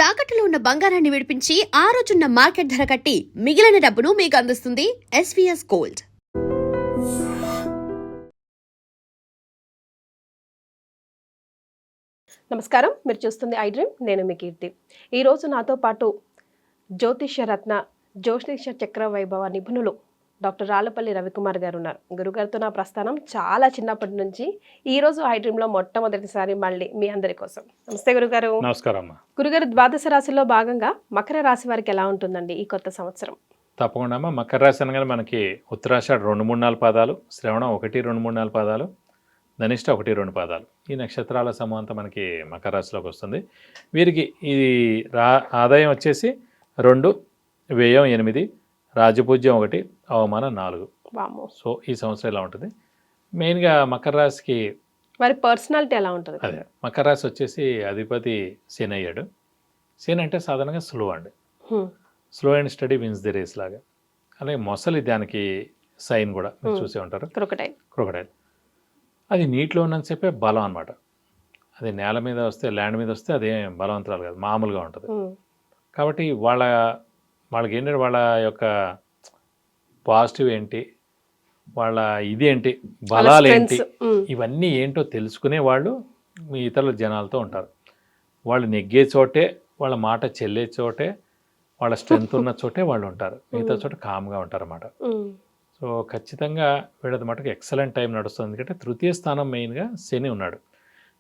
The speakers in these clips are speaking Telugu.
తాకట్టులో ఉన్న బంగారాన్ని విడిపించి ఆ రోజున్న మార్కెట్ ధర కట్టి మిగిలిన డబ్బును మీకు అందిస్తుంది ఎస్వీఎస్ గోల్డ్. నమస్కారం, మీరు చూస్తుంది ఐ డ్రీమ్. నేను మీ కీర్తి. ఈరోజు నాతో పాటు జ్యోతిష్య రత్న జ్యోతిష చక్ర వైభవ నిపుణులు డాక్టర్ రాళ్లపల్లి రవికుమార్ గారు ఉన్నారు. గురుగారితో నా ప్రస్థానం చాలా చిన్నప్పటి నుంచి ఈ రోజు ఐ డ్రీమ్లో మొట్టమొదటిసారి మళ్ళీ మీ అందరి కోసం. నమస్తే గురుగారు. నమస్కారం. గురుగారు, ద్వాదశ రాశిలో భాగంగా మకర రాశి వారికి ఎలా ఉంటుందండి ఈ కొత్త సంవత్సరం? తప్పకుండా అమ్మా. మకర రాశి అనగానే మనకి ఉత్తరాషాఢ 2-3-4 పాదాలు, శ్రవణం 1-2-3-4 పాదాలు, ధనిష్ట 1-2 పాదాలు, ఈ నక్షత్రాల సమూహం అంతా మనకి మకర రాశిలోకి వస్తుంది. వీరికి ఈ ఆదాయం వచ్చేసి 2, వ్యయం 8, రాజపూజ్యం 1, అవమానం 4. సో ఈ సంవత్సరం ఎలా ఉంటుంది? మెయిన్గా మకర రాశికి వారి పర్సనాలిటీ ఎలా ఉంటుంది? అదే, మకర రాశి వచ్చేసి అధిపతి శని అయ్యాడు. శని అంటే సాధారణంగా స్లో అండి. Slow and steady wins the race లాగా. అలాగే మొసలి దానికి సైన్ కూడా మీరు చూసే ఉంటారు, క్రొకడైల్. అది నీటిలో ఉన్నంతసేపే బలం అనమాట. అది నేల మీద వస్తే, ల్యాండ్ మీద వస్తే అదేం బలవంతరాలు కాదు, మామూలుగా ఉంటుంది. కాబట్టి వాళ్ళకి ఏంటంటే వాళ్ళ యొక్క పాజిటివ్ ఏంటి, వాళ్ళ ఇది ఏంటి, బలాలు ఏంటి, ఇవన్నీ ఏంటో తెలుసుకునే వాళ్ళు మీ ఇతరుల జనాలతో ఉంటారు. వాళ్ళు నెగ్గే చోటే, వాళ్ళ మాట చెల్లే చోటే, వాళ్ళ స్ట్రెంగ్త్ ఉన్న చోటే వాళ్ళు ఉంటారు. మిగతా చోట కామ్గా ఉంటారు అన్నమాట. సో ఖచ్చితంగా వీళ్ళది మటుకు ఎక్సలెంట్ టైం నడుస్తుంది. ఎందుకంటే తృతీయ స్థానం మెయిన్గా శని ఉన్నాడు.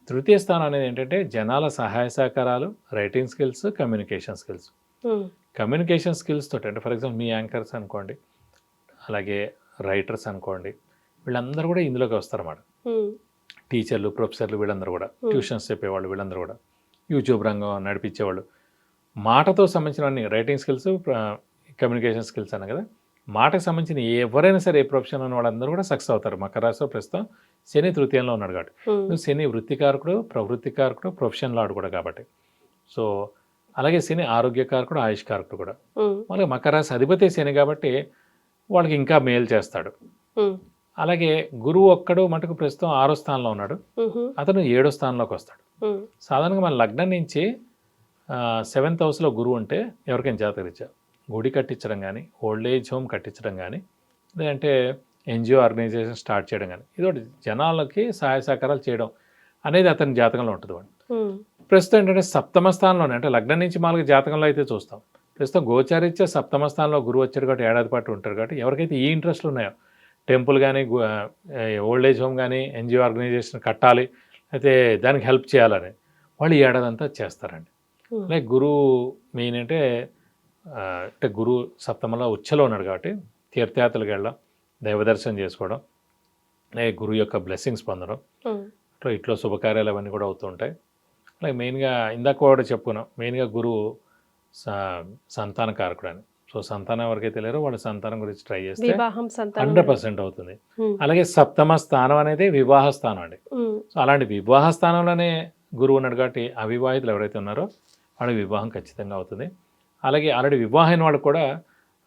తృతీయ స్థానం అనేది ఏంటంటే జనాల సహాయ సహకారాలు, writing skills, communication skills. Communication skills తోటి అంటే ఫర్ ఎగ్జాంపుల్ మీ యాంకర్స్ అనుకోండి, అలాగే రైటర్స్ అనుకోండి, వీళ్ళందరూ కూడా ఇందులోకి వస్తారన్నమాట. టీచర్లు, ప్రొఫెసర్లు, వీళ్ళందరూ కూడా, ట్యూషన్స్ చెప్పేవాళ్ళు, వీళ్ళందరూ కూడా, యూట్యూబ్ రంగం నడిపించేవాళ్ళు, మాటతో సంబంధించిన రైటింగ్ స్కిల్స్, కమ్యూనికేషన్ స్కిల్స్ అన్న కదా. మాటకు సంబంధించిన ఎవరైనా సరే ఏ ప్రొఫెషన్ ఉన్న వాళ్ళందరూ కూడా సక్సెస్ అవుతారు. మకర రాశిలో ప్రస్తుతం శని తృతీయంలో ఉన్నాడు కాబట్టి, శని వృత్తికారకుడు, ప్రవృత్తికారకుడు, ప్రొఫెషన్ లాడు కూడా కాబట్టి. సో అలాగే శని ఆరోగ్యకారకుడు, ఆయుష్కారకుడు కూడా. అలాగే మకర రాశి అధిపతి శని కాబట్టి వాళ్ళకి ఇంకా మేలు చేస్తాడు. అలాగే గురువు ఒక్కడు మటుకు ప్రస్తుతం 6వ స్థానంలో ఉన్నాడు, అతను 7వ స్థానంలోకి వస్తాడు. సాధారణంగా మన లగ్నం నుంచి 7th హౌస్లో గురువు ఉంటే ఎవరికైనా జాతకరీత్యా గుడి కట్టించడం కానీ, ఓల్డ్ ఏజ్ హోమ్ కట్టించడం కానీ, లేదంటే ఎన్జిఓ ఆర్గనైజేషన్ స్టార్ట్ చేయడం కానీ, ఇదొకటి జనాలకి సహాయ సహకారాలు చేయడం అనేది అతని జాతకంలో ఉంటుంది. వాడు ప్రస్తుతం ఏంటంటే 7వ స్థానంలోనే, అంటే లగ్నం నుంచి మామూలుగా జాతకంలో అయితే చూస్తాం, ప్రస్తుతం గోచారీత్యా 7వ స్థానంలో గురువు వచ్చాడు కాబట్టి ఏడాది పాటు ఉంటారు. కాబట్టి ఎవరికైతే ఈ ఇంట్రెస్ట్లు ఉన్నాయో, టెంపుల్ కానీ, ఓల్డ్ ఏజ్ హోమ్ కానీ, ఎన్జిఓ ఆర్గనైజేషన్ కట్టాలి, అయితే దానికి హెల్ప్ చేయాలని, వాళ్ళు ఈ ఏడాది అంతా చేస్తారండి. లైక్ గురువు మెయిన్ అంటే గురువు 7వ ఉచ్చలో ఉన్నాడు కాబట్టి తీర్థయాత్రలకు వెళ్ళడం, దైవదర్శనం చేసుకోవడం, అలాగే గురువు యొక్క బ్లెస్సింగ్స్ పొందడం, ఇట్లా శుభకార్యాలు అవన్నీ కూడా అవుతూ ఉంటాయి. అలాగే మెయిన్గా ఇందాక కూడా చెప్పుకున్నాం, మెయిన్గా గురువు సంతానకారకుడు అని. సో సంతానం ఎవరికైతే లేరో వాళ్ళ సంతానం గురించి ట్రై చేస్తే 100% అవుతుంది. అలాగే 7వ స్థానం అనేది వివాహ స్థానం అండి. సో అలాంటి వివాహ స్థానంలోనే గురువు ఉన్నాడు కాబట్టి అవివాహితులు ఎవరైతే ఉన్నారో వాళ్ళకి వివాహం ఖచ్చితంగా అవుతుంది. అలాగే ఆల్రెడీ వివాహమైన వాళ్ళు కూడా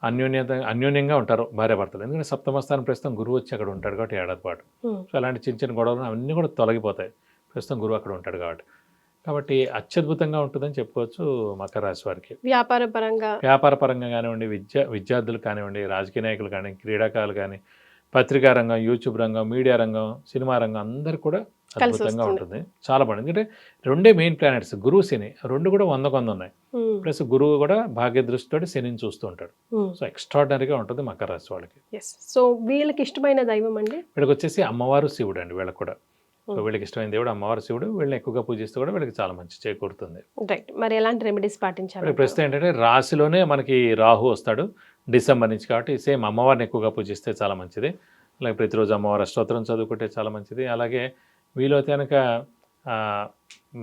అన్యోన్యంగా ఉంటారు భార్యాభర్తలు. ఎందుకంటే 7వ స్థానం ప్రస్తుతం గురువు వచ్చి అక్కడ ఉంటాడు కాబట్టి ఏడాది పాటు. సో అలాంటి చిన్న చిన్న గొడవలు అవన్నీ కూడా తొలగిపోతాయి ప్రస్తుతం గురువు అక్కడ ఉంటాడు కాబట్టి అత్యద్భుతంగా ఉంటుందని చెప్పుకోవచ్చు మకర రాశి వారికి. వ్యాపార పరంగా కానివ్వండి, విద్యార్థులు కానివ్వండి, రాజకీయ నాయకులు కానీ, క్రీడాకారులు కానీ, పత్రికా రంగం, యూట్యూబ్ రంగం, మీడియా రంగం, సినిమా రంగం అందరు కూడా అద్భుతంగా ఉంటుంది. చాలా బాగుంది. ఎందుకంటే 2 మెయిన్ ప్లానెట్స్ గురువు శని, 2 కూడా 100 ఉన్నాయి. ప్లస్ గురువు కూడా భాగ్య దృష్టితో శనిని చూస్తూ ఉంటాడు. సో ఎక్స్ట్రాడినరీగా ఉంటుంది మకర రాశి వాళ్ళకి. సో వీళ్ళకి ఇష్టమైన దైవం అండి, వీళ్ళకి వచ్చేసి అమ్మవారు, శివుడు అండి. వీళ్ళకి కూడా సో వీళ్ళకి ఇష్టమైన దేవుడు అమ్మవారు, శివుడు. వీళ్ళని ఎక్కువగా పూజిస్తే కూడా వీళ్ళకి చాలా మంచి చేకూరుతుంది. మరి ఎలాంటి రెమెడీస్ పాటించాలి? ప్రస్తుతం ఏంటంటే రాశిలోనే మనకి రాహు వస్తాడు డిసెంబర్ నుంచి, కాబట్టి సేమ్ అమ్మవారిని ఎక్కువగా పూజిస్తే చాలా మంచిది. అలాగే ప్రతిరోజు అమ్మవారి స్తోత్రం చదువుకుంటే చాలా మంచిది. అలాగే వీలైతే కనుక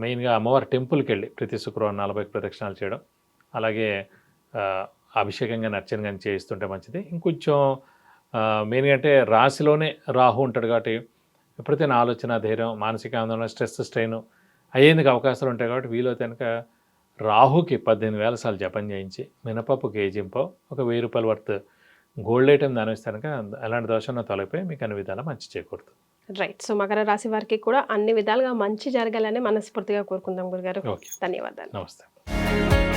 మెయిన్గా అమ్మవారి టెంపుల్కి వెళ్ళి ప్రతి శుక్రవారం 40 ప్రదక్షిణాలు చేయడం, అలాగే అభిషేకం కానీ అర్చన కానీ చేయిస్తుంటే మంచిది. ఇంకొంచెం మెయిన్గా అంటే రాశిలోనే రాహు ఉంటాడు కాబట్టి ఎప్పుడైతే ఆలోచన, ధైర్యం, మానసిక ఆందోళన, స్ట్రెస్, స్ట్రెయిన్ అయ్యేందుకు అవకాశాలు ఉంటాయి. కాబట్టి వీలైతే కనుక రాహుకి 18,000 సార్లు జపం చేయించి, మినపప్పు కేజింపో ఒక 1000 రూపాయల వర్త్ గోల్డ్ ఐటమ్ దాని ఇస్తే కనుక ఎలాంటి దోషంలో తొలగిపోయి మీకు అన్ని విధాలా మంచి చేకూరుతుంది. రైట్. సో మకర రాశి వారికి కూడా అన్ని విధాలుగా మంచి జరగాలని మనస్ఫూర్తిగా కోరుకుందాం గురుగారు. ధన్యవాదాలు. నమస్తే. నమస్తే